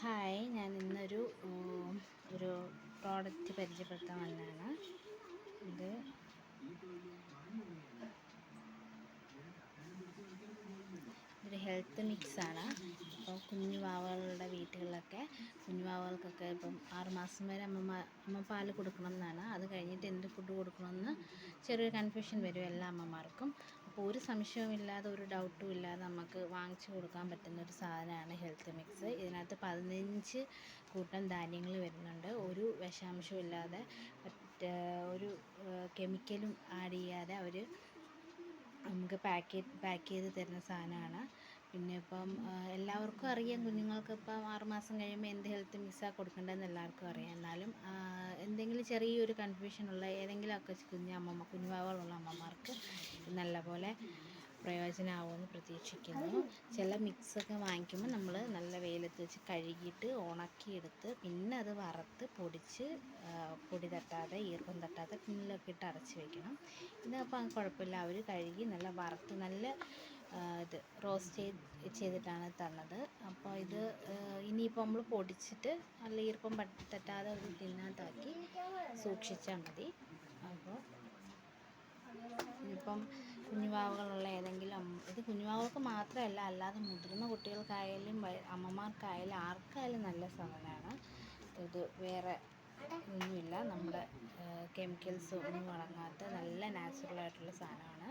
Hi, ഞാൻ ഇന്നൊരു ഒരു പ്രോഡക്റ്റ് പരിചയപ്പെടുത്താൻ വന്നതാണ്. ഇത് ഒരു ഹെൽത്ത് മിക്സാണ്. അപ്പോൾ കുഞ്ഞു വാവകളുടെ വീട്ടുകളിലൊക്കെ കുഞ്ഞു വാവകൾക്കൊക്കെ ഇപ്പം 6 മാസം വരെ അമ്മ പാൽ കൊടുക്കണം എന്നാണ്. അത് കഴിഞ്ഞിട്ട് എന്ത് ഫുഡ് കൊടുക്കണമെന്ന് ചെറിയൊരു കൺഫ്യൂഷൻ വരും എല്ലാ അമ്മമാർക്കും. അപ്പോൾ ഒരു സംശയവുമില്ലാതെ ഒരു ഡൗട്ടും ഇല്ലാതെ നമുക്ക് വാങ്ങിച്ചു കൊടുക്കാൻ പറ്റുന്ന ഒരു സാധനമാണ് ഹെൽത്ത് മിക്സ്. ഇതിനകത്ത് 15 കൂട്ടം ധാന്യങ്ങൾ വരുന്നുണ്ട്. ഒരു വിഷാംശവും ഇല്ലാതെ ഒരു കെമിക്കലും ആഡ് ചെയ്യാതെ അവർ നമുക്ക് പാക്ക് ചെയ്ത് തരുന്ന സാധനമാണ്. പിന്നെ ഇപ്പം എല്ലാവർക്കും അറിയാം, കുഞ്ഞുങ്ങൾക്ക് ഇപ്പം 6 മാസം കഴിയുമ്പോൾ എന്ത് ഹെൽത്ത് മിക്സാണ് കൊടുക്കേണ്ടതെന്ന് എല്ലാവർക്കും അറിയാം. എന്നാലും എന്തെങ്കിലും ചെറിയൊരു കൺഫ്യൂഷനുള്ള ഏതെങ്കിലുമൊക്കെ കുഞ്ഞുവാവകളുള്ള അമ്മമാർക്ക് നല്ലപോലെ പ്രയോജനമാകുമെന്ന് പ്രതീക്ഷിക്കുന്നു. ചില മിക്സൊക്കെ വാങ്ങിക്കുമ്പോൾ നമ്മൾ നല്ല വെയിലത്ത് വെച്ച് കഴുകിയിട്ട് ഉണക്കിയെടുത്ത് പിന്നെ അത് വറുത്ത് പൊടിച്ച് പൊടി തട്ടാതെ ഈർപ്പം തട്ടാതെ ടിന്നിലൊക്കെ ഇട്ട് അടച്ച് വയ്ക്കണം. ഇതിനപ്പം കുഴപ്പമില്ല, അവർ കഴുകി നല്ല വറുത്ത് നല്ല ഇത് റോസ്റ്റ് ചെയ്തിട്ടാണ് തന്നത്. അപ്പോൾ ഇത് ഇനിയിപ്പോൾ നമ്മൾ പൊടിച്ചിട്ട് നല്ല ഈർപ്പം തട്ടാതെ ഒരു ടിന്നകത്താക്കി സൂക്ഷിച്ചാൽ മതി. അപ്പോൾ ഇപ്പം കുഞ്ഞുവാവകളുള്ള ഏതെങ്കിലും ഇത് കുഞ്ഞുവാവകൾക്ക് മാത്രമല്ല, അല്ലാതെ മുതിർന്ന കുട്ടികൾക്കായാലും അമ്മമാർക്കായാലും ആർക്കായാലും നല്ല സാധനമാണ് ഇത്. വേറെ ഒന്നുമില്ല, നമ്മുടെ കെമിക്കൽസ് ഒന്നും അടങ്ങാത്ത നല്ല നാച്ചുറലായിട്ടുള്ള സാധനമാണ്.